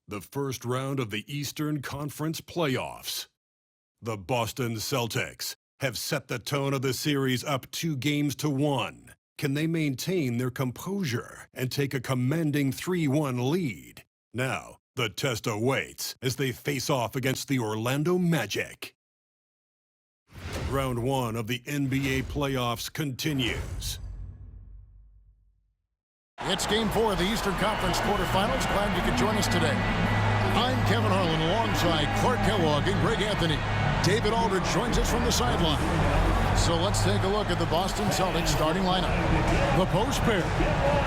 The first round of the Eastern Conference playoffs. The Boston Celtics have set the tone of the series up 2-1. Can they maintain their composure and take a commanding 3-1 lead? Now, the test awaits as they face off against the Orlando Magic. Round 1 of the NBA playoffs continues. It's Game 4 of the Eastern Conference quarterfinals. Glad you could join us today. I'm Kevin Harlan alongside Clark Kellogg and Greg Anthony. David Aldridge joins us from the sideline. So let's take a look at the Boston Celtics starting lineup. The post pair,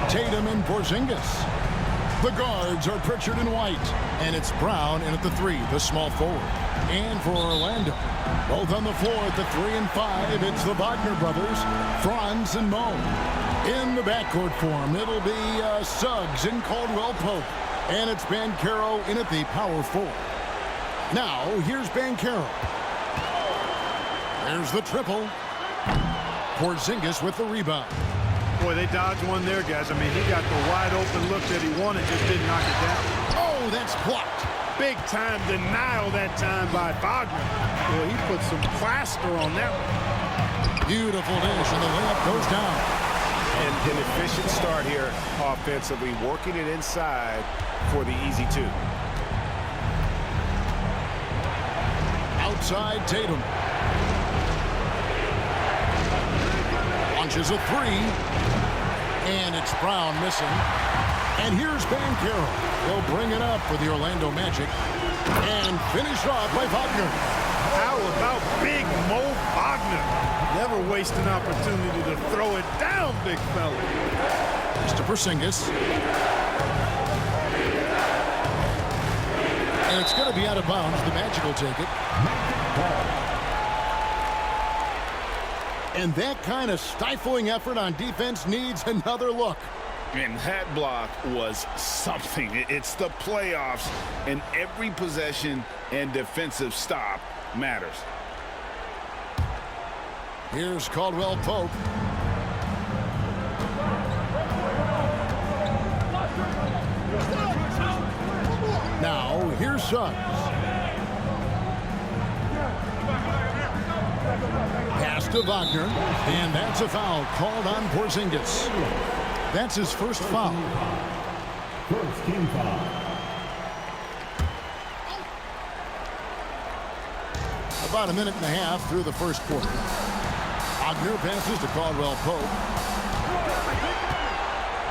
Tatum and Porzingis. The guards are Pritchard and White. And it's Brown in at the 3, the small forward. And for Orlando, both on the floor at the 3 and 5, it's the Wagner brothers, Franz and Mo. In the backcourt form, it'll be Suggs and Caldwell Pope. And it's Banchero in at the power 4. Now, here's Banchero. There's the triple. Porzingis with the rebound. Boy, they dodged one there, guys. I mean, he got the wide open look that he wanted, just didn't knock it down. Oh, that's blocked. Big time denial that time by Wagner. Boy, he put some plaster on that one. Beautiful dish, and the layup goes down. And an efficient start here offensively, working it inside for the easy 2. Outside Tatum. Launches a 3. And it's Brown missing. And here's Banchero. He'll bring it up for the Orlando Magic. And finished off by Wagner. How about big Mo Wagner? Never waste an opportunity to throw it down, big fella. Mr. Porzingis. And it's going to be out of bounds. The Magic will take it. And that kind of stifling effort on defense needs another look. And that block was something. It's the playoffs, and every possession and defensive stop matters. Here's Caldwell Pope. Now, here's Suggs. Pass to Wagner, and that's a foul called on Porzingis. That's his first foul. First team foul. About a minute and a half through the first quarter. Wagner passes to Caldwell Pope.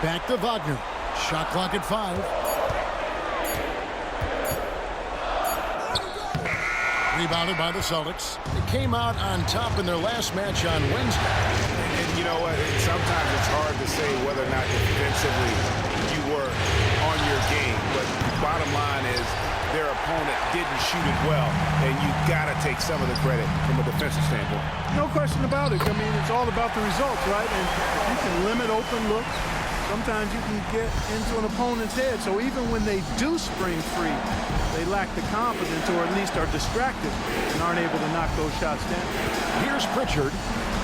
Back to Wagner. Shot clock at 5. Rebounded by the Celtics. They came out on top in their last match on Wednesday. And you know what? Sometimes it's hard to say whether or not defensively you were on your game. But bottom line is their opponent didn't shoot it well. And you got to take some of the credit from a defensive standpoint. No question about it. I mean, it's all about the results, right? And you can limit open looks. Sometimes you can get into an opponent's head. So even when they do spring free, they lack the confidence, or at least are distracted and aren't able to knock those shots down. Here's Pritchard.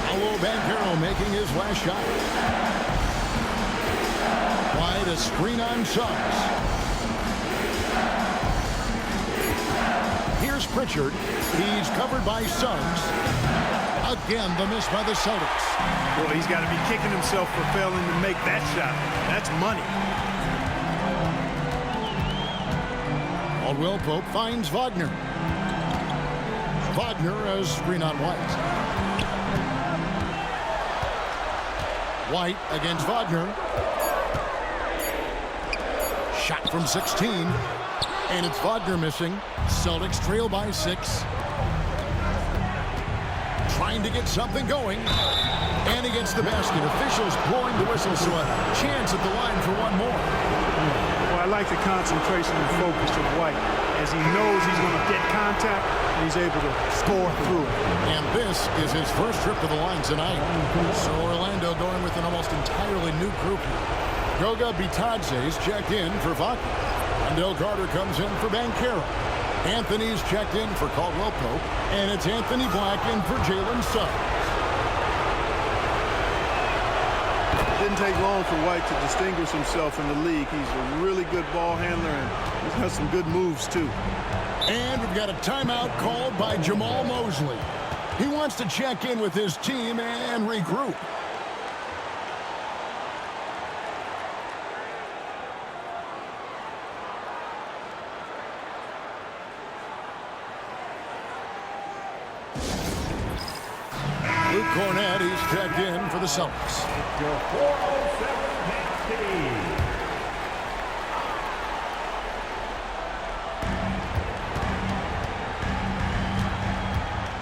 Paolo Banchero making his last shot. Wide, a screen on Suggs. Here's Pritchard. He's covered by Suggs. Again, the miss by the Celtics. Boy, he's got to be kicking himself for failing to make that shot. That's money. Caldwell Pope finds Wagner. Wagner as screen on White. White against Wagner. Shot from 16. And it's Wagner missing. Celtics trail by 6. Trying to get something going. And against the basket. Officials blowing the whistle, so a chance at the line for one more. Well, I like the concentration and focus of White, as he knows he's going to get contact, and he's able to score through. And this is his first trip to the line tonight. So Orlando going with an almost entirely new group. Goga Bitadze's checked in for Wagner. Wendell Carter comes in for Banchero. Anthony's checked in for Caldwell Pope. And it's Anthony Black in for Jalen Suggs. Didn't take long for White to distinguish himself in the league. He's a really good ball handler, and he's That's some good moves, too. And we've got a timeout called by Jamal Mosley. He wants to check in with his team and regroup. Luke Cornett, he's checked in for the Celtics. Your 407 team.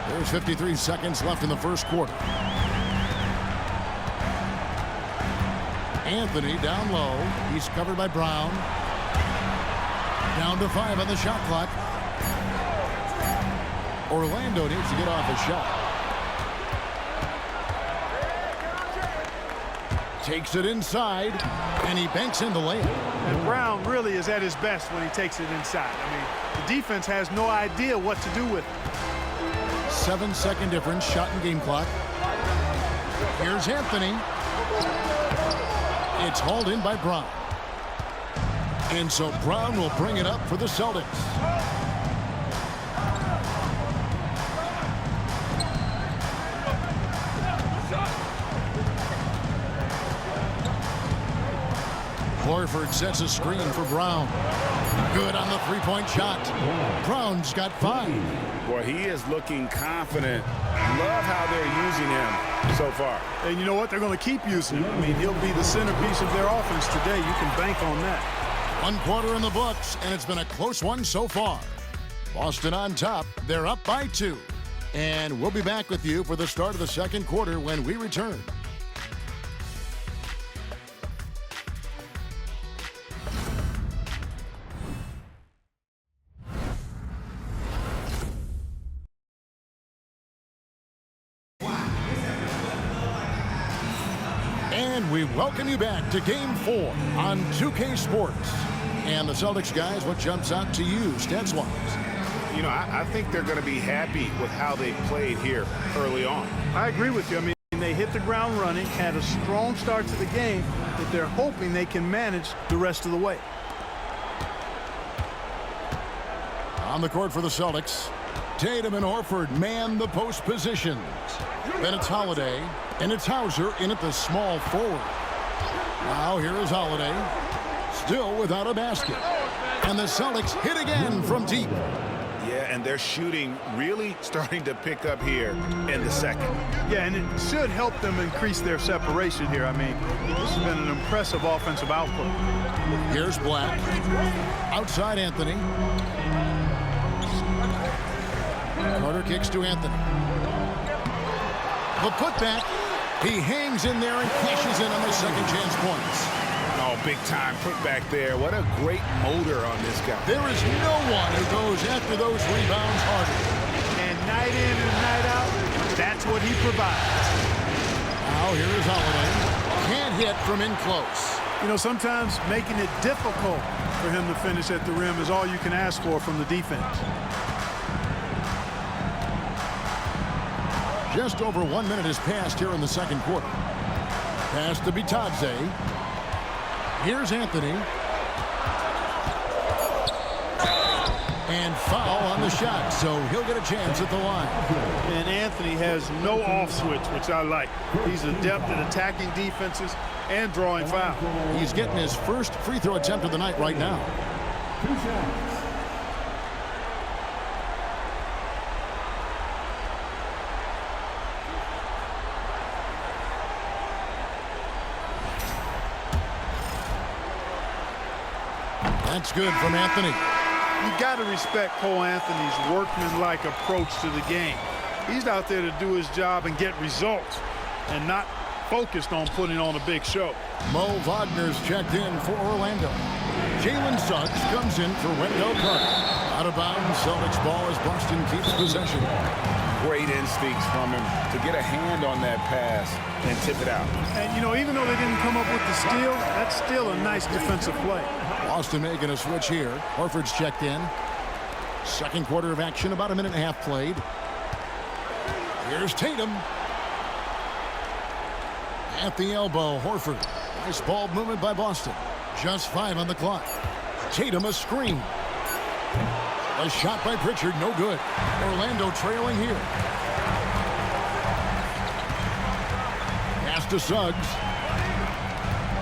There's 53 seconds left in the first quarter. Anthony down low. He's covered by Brown. Down to 5 on the shot clock. Orlando needs to get off a shot. Takes it inside, and he banks in the layup. And Brown really is at his best when he takes it inside. I mean, the defense has no idea what to do with it. 7-second difference, shot and game clock. Here's Anthony. It's hauled in by Brown. And so Brown will bring it up for the Celtics. Horford sets a screen for Brown. Good on the three-point shot. Brown's got 5. Boy, he is looking confident. Love how they're using him so far. And you know what? They're going to keep using him. I mean, he'll be the centerpiece of their offense today. You can bank on that. 1 quarter in the books, and it's been a close one so far. Boston on top. They're up by 2. And we'll be back with you for the start of the second quarter when we return. And we welcome you back to Game 4 on 2K Sports. And the Celtics guys, what jumps out to you stats-wise? You know, I think they're going to be happy with how they played here early on. I agree with you. I mean, they hit the ground running, had a strong start to the game that they're hoping they can manage the rest of the way. On the court for the Celtics, Tatum and Horford man the post positions. Then it's Holiday, and it's Hauser in at the small forward. Now here is Holiday, still without a basket. And the Celtics hit again from deep. Yeah, and their shooting really starting to pick up here in the second. Yeah, and it should help them increase their separation here. I mean, this has been an impressive offensive output. Here's Black. Outside Anthony. Carter kicks to Anthony. The putback. He hangs in there and cashes in on the second chance points. Oh, big time putback there. What a great motor on this guy. There is no one who goes after those rebounds harder. And night in and night out, that's what he provides. Now here is Holiday. Can't hit from in close. You know, sometimes making it difficult for him to finish at the rim is all you can ask for from the defense. Just over 1 minute has passed here in the second quarter. Pass to Bitadze. Here's Anthony. And foul on the shot, so he'll get a chance at the line. And Anthony has no off switch, which I like. He's adept at attacking defenses and drawing fouls. He's getting his first free throw attempt of the night right now. 2 shots. That's good from Anthony. You got to respect Cole Anthony's workmanlike approach to the game. He's out there to do his job and get results and not focused on putting on a big show. Mo Wagner's checked in for Orlando. Jalen Suggs comes in for Wendell Carter. Out of bounds, Celtics ball as Boston keeps possession. Great instincts from him to get a hand on that pass and tip it out. And, you know, even though they didn't come up with the steal, that's still a nice defensive play. Boston making a switch here. Horford's checked in. Second quarter of action, about a minute and a half played. Here's Tatum. At the elbow, Horford. Nice ball movement by Boston. Just 5 on the clock. Tatum a screen. A shot by Pritchard, no good. Orlando trailing here. Pass to Suggs.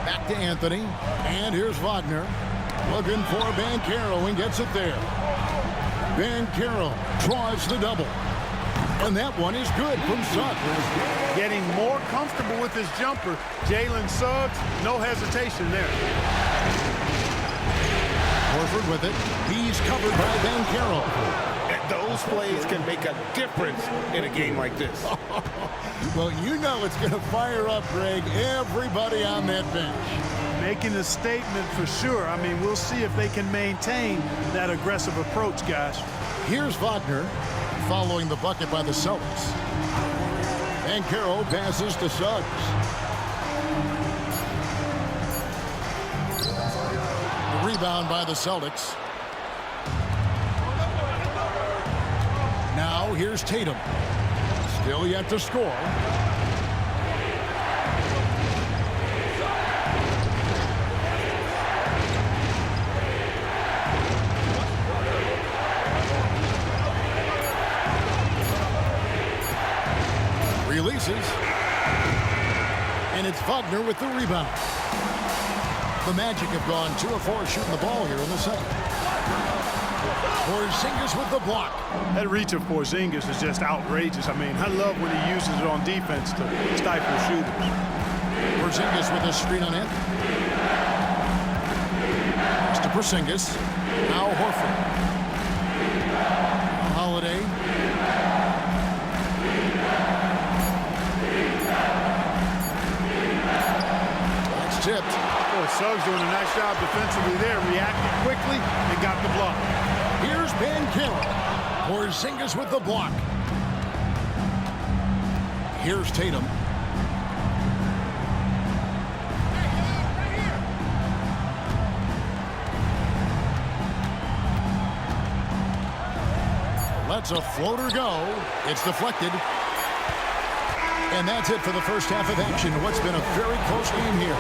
Back to Anthony. And here's Wagner. Looking for Banchero and gets it there. Banchero draws the double. And that one is good from Suggs. Getting more comfortable with his jumper. Jalen Suggs, no hesitation there. Horford with it. He's covered by Banchero. And those plays can make a difference in a game like this. Well, you know it's going to fire up, Greg, everybody on that bench. Making a statement for sure. I mean, we'll see if they can maintain that aggressive approach, guys. Here's Wagner following the bucket by the Celtics. Banchero passes to Suggs. The rebound by the Celtics. Now here's Tatum. Still yet to score. Releases. And it's Wagner with the rebound. The Magic have gone 2 of 4 shooting the ball here in the second. Porzingis with the block. That reach of Porzingis is just outrageous. I mean, I love when he uses it on defense to stifle shooters. Porzingis with a screen on it. It's to Porzingis. Now Horford. Holiday. That's tipped. Boy, Suggs doing a nice job defensively there. Reacted quickly and got the block. Here's Banchero. Porzingis with the block. Here's Tatum. Lets a floater go. It's deflected. And that's it for the first half of action. What's been a very close game here.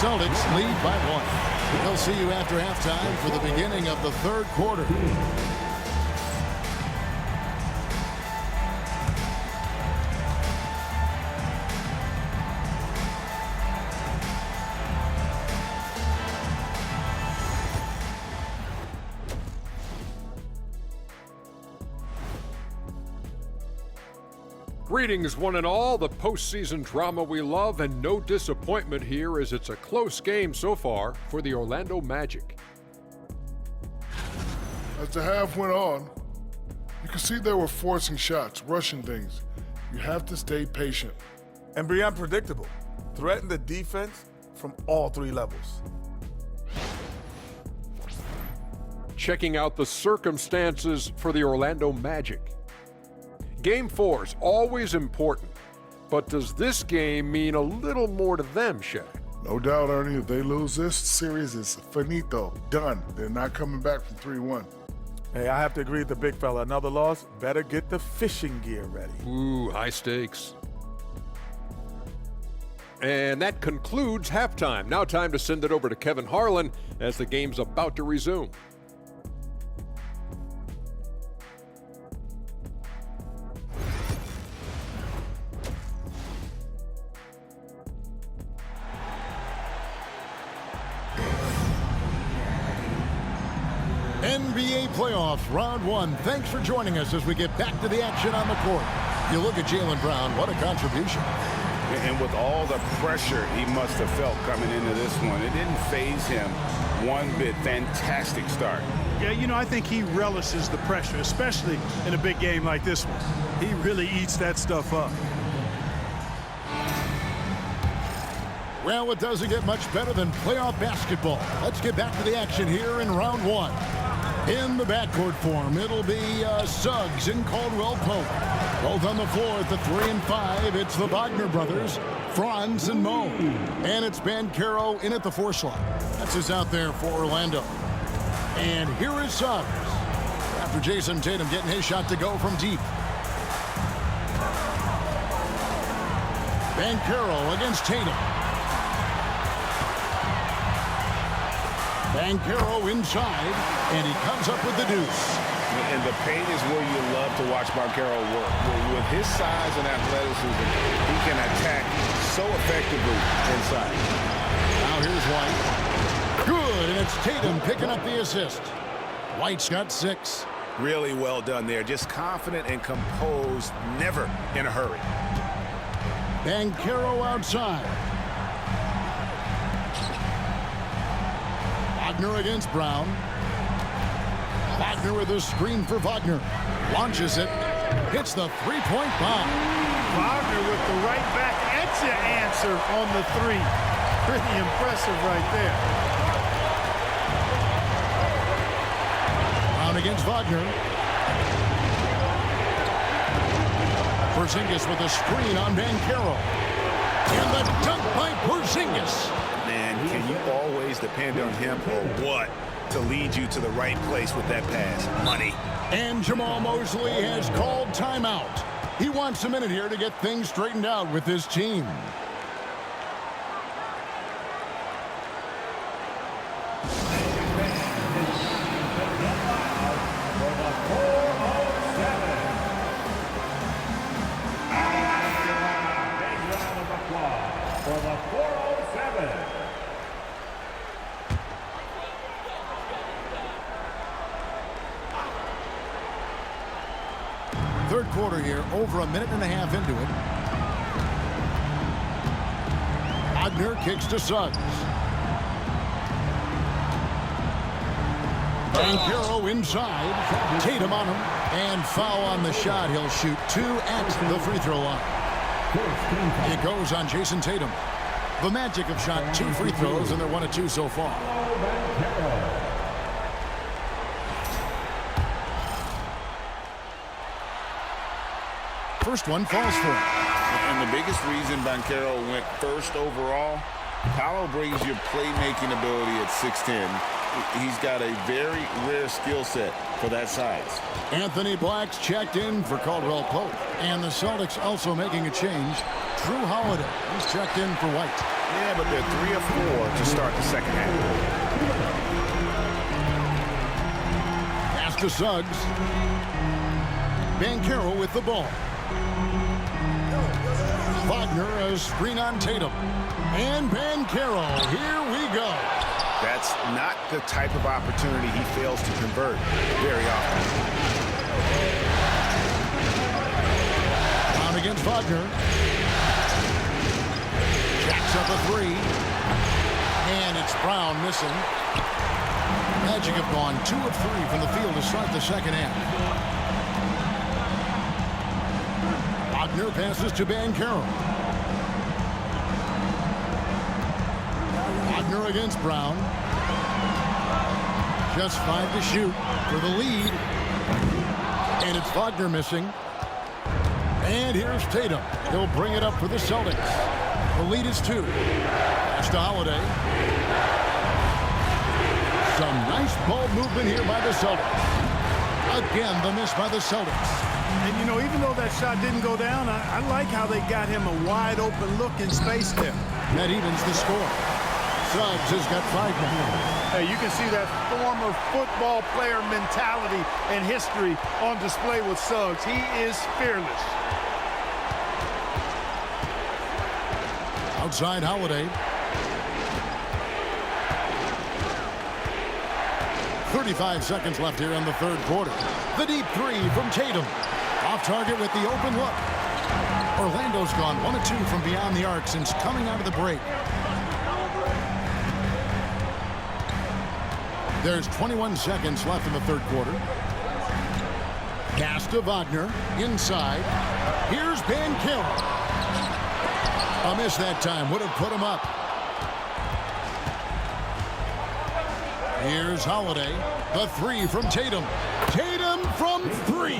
Celtics lead by 1. We'll see you after halftime for the beginning of the third quarter. Greetings, one and all. The postseason drama we love, and no disappointment here as it's a close game so far for the Orlando Magic. As the half went on, you could see they were forcing shots, rushing things. You have to stay patient. And be unpredictable. Threaten the defense from all 3 levels. Checking out the circumstances for the Orlando Magic. Game 4 is always important, but does this game mean a little more to them, Shaq? No doubt, Ernie, if they lose this series, it's finito, done. They're not coming back from 3-1. Hey, I have to agree with the big fella. Another loss, better get the fishing gear ready. Ooh, high stakes. And that concludes halftime. Now time to send it over to Kevin Harlan as the game's about to resume. NBA playoffs, round 1. Thanks for joining us as we get back to the action on the court. You look at Jaylen Brown, what a contribution. And with all the pressure he must have felt coming into this one, it didn't faze him one bit. Fantastic start. Yeah, you know, I think he relishes the pressure, especially in a big game like this one. He really eats that stuff up. Well, it doesn't get much better than playoff basketball. Let's get back to the action here in round 1. In the backcourt form, it'll be Suggs and Caldwell Pope. Both on the floor at the 3 and 5. It's the Wagner brothers, Franz and Mo. And it's Banchero in at the 4 slot. That's who's out there for Orlando. And here is Suggs. After Jason Tatum getting his shot to go from deep. Banchero against Tatum. Banchero inside, and he comes up with the deuce. And the paint is where you love to watch Banchero work. With his size and athleticism, he can attack so effectively inside. Now here's White. Good, and it's Tatum picking up the assist. White's got 6. Really well done there. Just confident and composed, never in a hurry. Banchero outside. Wagner against Brown. Wagner with a screen for Wagner. Launches it. Hits the three-point bomb. Wagner with the right back at your answer on the 3. Pretty impressive right there. Brown against Wagner. Porzingis with a screen on Banchero. And the dunk by Porzingis. Man, can you always depend on him or what to lead you to the right place with that pass? Money. And Jamal Mosley has called timeout. He wants a minute here to get things straightened out with his team. For the 407. Third quarter here, over a minute and a half into it. Wagner kicks to Suggs. Banchero inside. Tatum on him. And foul on the shot. He'll shoot 2 at the free throw line. It goes on Jason Tatum. The Magic have shot 2 free throws, and they're 1 of 2 so far. First one falls for him. And the biggest reason Banchero went first overall, Paolo brings your playmaking ability at 6'10". He's got a very rare skill set for that size. Anthony Black's checked in for Caldwell Pope. And the Celtics also making a change. Drew Holiday is checked in for White. Yeah, but they're 3 of 4 to start the second half. Pass to Suggs. Banchero with the ball. Wagner, a screen on Tatum. And Banchero, here we go. That's not the type of opportunity he fails to convert very often. Down against Wagner. Jacks up a 3. And it's Brown missing. Magic have gone 2 of 3 from the field to start the second half. Wagner passes to Banchero. Wagner against Brown. Just 5 to shoot for the lead. And it's Wagner missing. And here's Tatum. He'll bring it up for the Celtics. The lead is 2. Pass to Holiday. Some nice ball movement here by the Celtics. Again, the miss by the Celtics. And, you know, even though that shot didn't go down, I like how they got him a wide open look in space there. That evens the score. Suggs has got 5 now. Hey, you can see that former football player mentality and history on display with Suggs. He is fearless. Outside Holiday. 35 seconds left here in the third quarter. The deep 3 from Tatum. Off target with the open look. Orlando's gone 1 of 2 from beyond the arc since coming out of the break. There's 21 seconds left in the third quarter. Pass to Wagner. Inside. Here's Banchero. A miss that time. Would have put him up. Here's Holiday. The 3 from Tatum. Tatum from 3.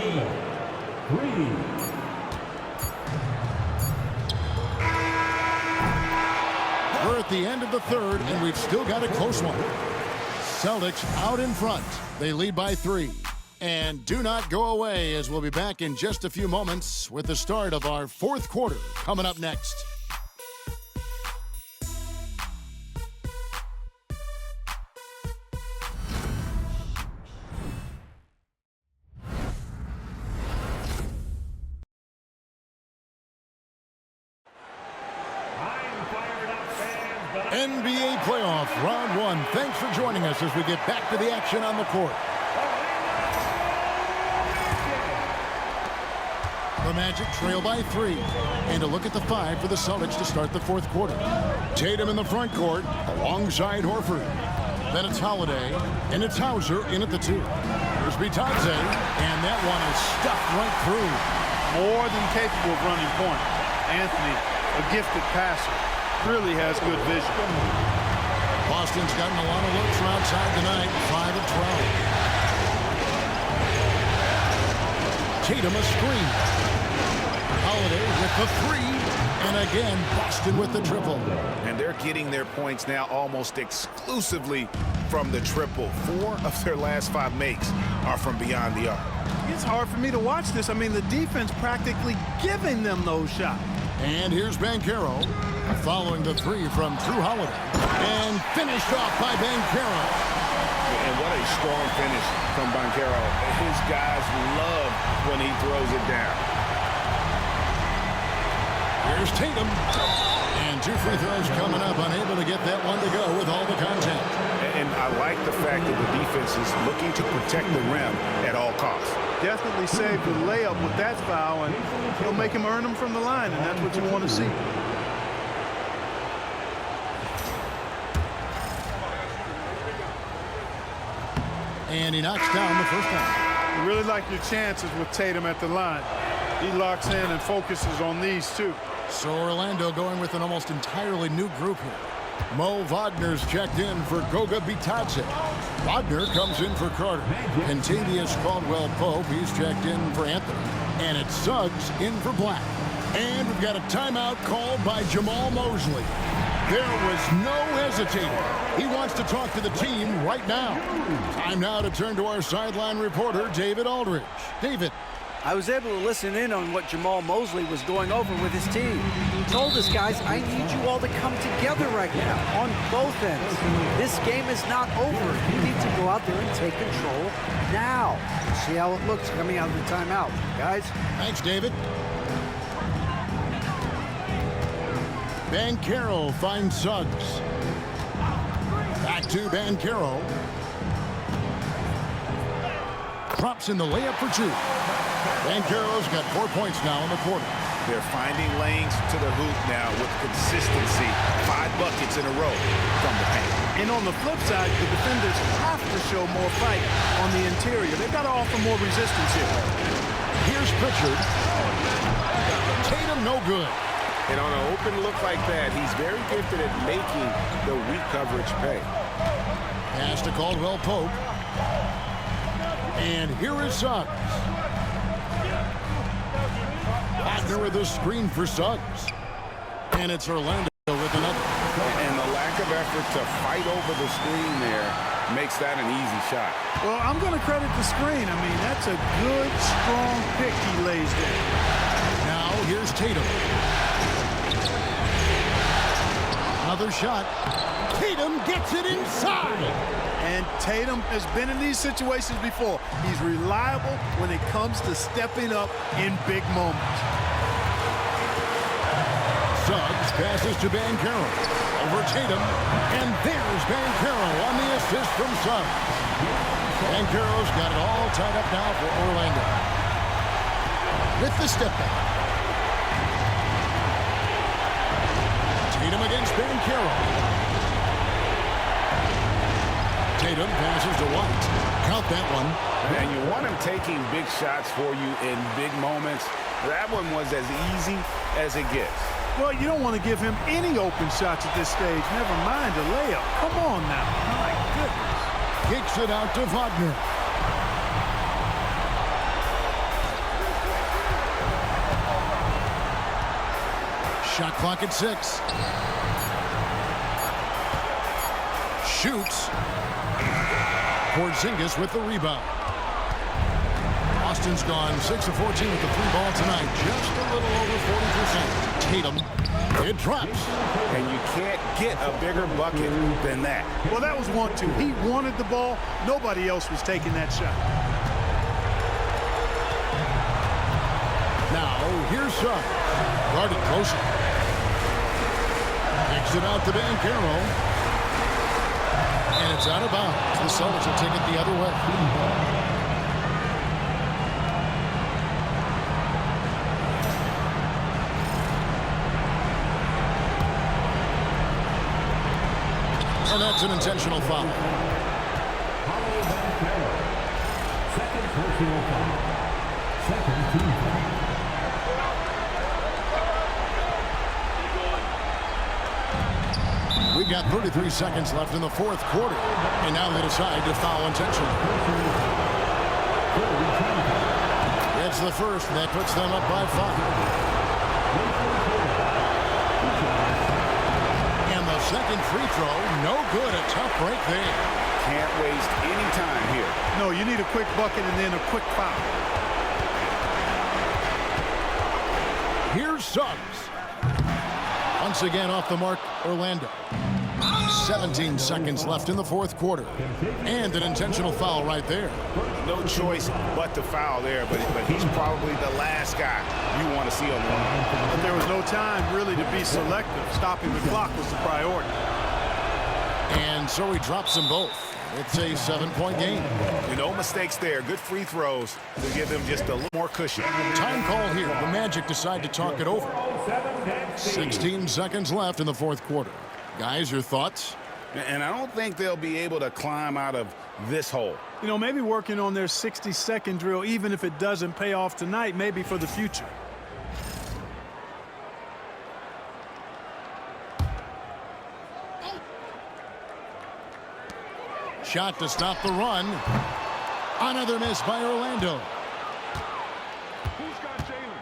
We're at the end of the third, and we've still got a close one. Celtics out in front. They lead by 3. And do not go away, as we'll be back in just a few moments with the start of our fourth quarter coming up next. NBA playoff round one. Thanks for joining us as we get back to the action on the court. The Magic trail by 3. And a look at the 5 for the Celtics to start the fourth quarter. Tatum in the front court alongside Horford. Then it's Holiday, and it's Hauser in at the 2. Here's Bitadze, and that one is stuffed right through. More than capable of running point. Anthony, a gifted passer, really has good vision. Boston's gotten a lot of looks from outside tonight, 5 of 12. Tatum a screen. Holiday with the 3. And again, Boston with the triple. And they're getting their points now almost exclusively from the triple. 4 of their last 5 makes are from beyond the arc. It's hard for me to watch this. I mean, the defense practically giving them those shots. And here's Banchero following the 3 from Drew Holiday. And finished off by Banchero. And what a strong finish from Banchero. His guys love when he throws it down. Here's Tatum. And 2 free throws coming up. Unable to get that one to go with all the contact. And I like the fact that the defense is looking to protect the rim at all costs. Definitely saved the layup with that foul, and he'll make him earn them from the line, and that's what you want to see. And he knocks down the first one. You really like your chances with Tatum at the line. He locks in and focuses on these two. So Orlando going with an almost entirely new group here. Mo Wagner's checked in for Goga Bitadze. Wagner comes in for Carter. Contavious Caldwell-Pope, he's checked in for Anthony. And it's Suggs in for Black. And we've got a timeout called by Jamal Mosley. There was no hesitating. He wants to talk to the team right now. Time now to turn to our sideline reporter, David Aldridge. David. I was able to listen in on what Jamal Mosley was going over with his team. He told us, guys, I need you all to come together right now on both ends. This game is not over. You need to go out there and take control now. See how it looks coming out of the timeout, guys. Thanks, David. Banchero finds Suggs. Back to Banchero. Drops in the layup for 2. Banchero's got 4 points now in the quarter. They're finding lanes to the hoop now with consistency. 5 buckets in a row from the paint. And on the flip side, the defenders have to show more fight on the interior. They've got to offer more resistance here. Here's Pritchard. Tatum no good. And on an open look like that, he's very gifted at making the weak coverage pay. Pass to Caldwell-Pope. And here is Suggs. Wagner with a screen for Suggs. And it's Orlando with another. And the lack of effort to fight over the screen there makes that an easy shot. Well, I'm going to credit the screen. I mean, that's a good, strong pick he lays there. Now here's Tatum. Another shot. Tatum gets it inside. And Tatum has been in these situations before. He's reliable when it comes to stepping up in big moments. Suggs passes to Banchero. Over Tatum. And there's Banchero on the assist from Suggs. Banchero's got it all tied up now for Orlando. With the step back. Tatum against Banchero. Tatum passes to White. Count that one. And you want him taking big shots for you in big moments. That one was as easy as it gets. Well, you don't want to give him any open shots at this stage. Never mind a layup. Come on now. My goodness. Kicks it out to Wagner. Shot clock at 6. Shoots. Porzingis with the rebound. Boston's gone 6 of 14 with the 3-ball tonight. Just a little over 40%. Tatum. It drops. And you can't get a bigger bucket than that. Well, that was 1-2. He wanted the ball. Nobody else was taking that shot. Now, here's Suggs. Guarded closer. Picks Gives it out to Banchero. And it's out of bounds. The Celtics will take it the other way. And that's an intentional foul. Second personal foul. Second team foul. We've got 33 seconds left in the fourth quarter. And now they decide to foul intentionally. It's the first, and that puts them up by 5. And the second free throw, no good. A tough break there. Can't waste any time here. No, you need a quick bucket and then a quick foul. Here's Suggs. Once again off the mark, Orlando. 17 seconds left in the fourth quarter. And an intentional foul right there. No choice but to foul there, but he's probably the last guy you want to see on the line. But there was no time really to be selective. Stopping the clock was the priority. And so he drops them both. It's a 7-point game. No mistakes there. Good free throws to give them just a little more cushion. Time call here. The Magic decide to talk it over. 16 seconds left in the fourth quarter. Guys, your thoughts? And I don't think they'll be able to climb out of this hole. You know, maybe working on their 60-second drill, even if it doesn't pay off tonight, maybe for the future. Shot to stop the run. Another miss by Orlando. Who's got Jalen?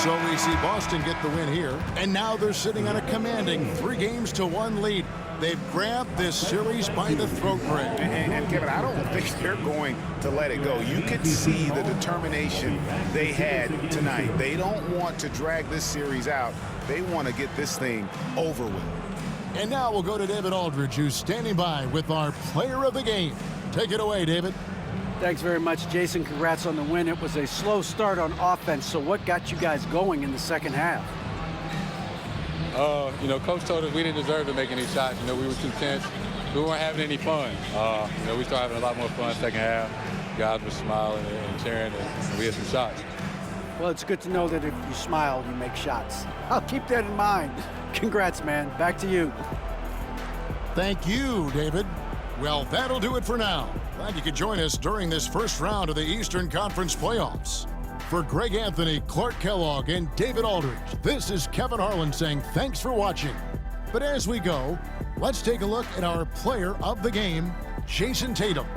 So we see Boston get the win here. And now they're sitting on a commanding 3-1 lead. They've grabbed this series by the throat, Greg. And Kevin, I don't think they're going to let it go. You could see the determination they had tonight. They don't want to drag this series out. They want to get this thing over with. And now we'll go to David Aldridge, who's standing by with our player of the game. Take it away, David. Thanks very much, Jason. Congrats on the win. It was a slow start on offense, so what got you guys going in the second half? You know, Coach told us we didn't deserve to make any shots. You know, we were too tense. We weren't having any fun. You know, we started having a lot more fun second half. Guys were smiling and cheering, and we had some shots. Well, it's good to know that if you smile, you make shots. I'll keep that in mind. Congrats, man. Back to you. Thank you, David. Well, that'll do it for now. Glad you could join us during this first round of the Eastern Conference playoffs. For Greg Anthony, Clark Kellogg, and David Aldridge, this is Kevin Harlan saying thanks for watching. But as we go, let's take a look at our player of the game, Jason Tatum.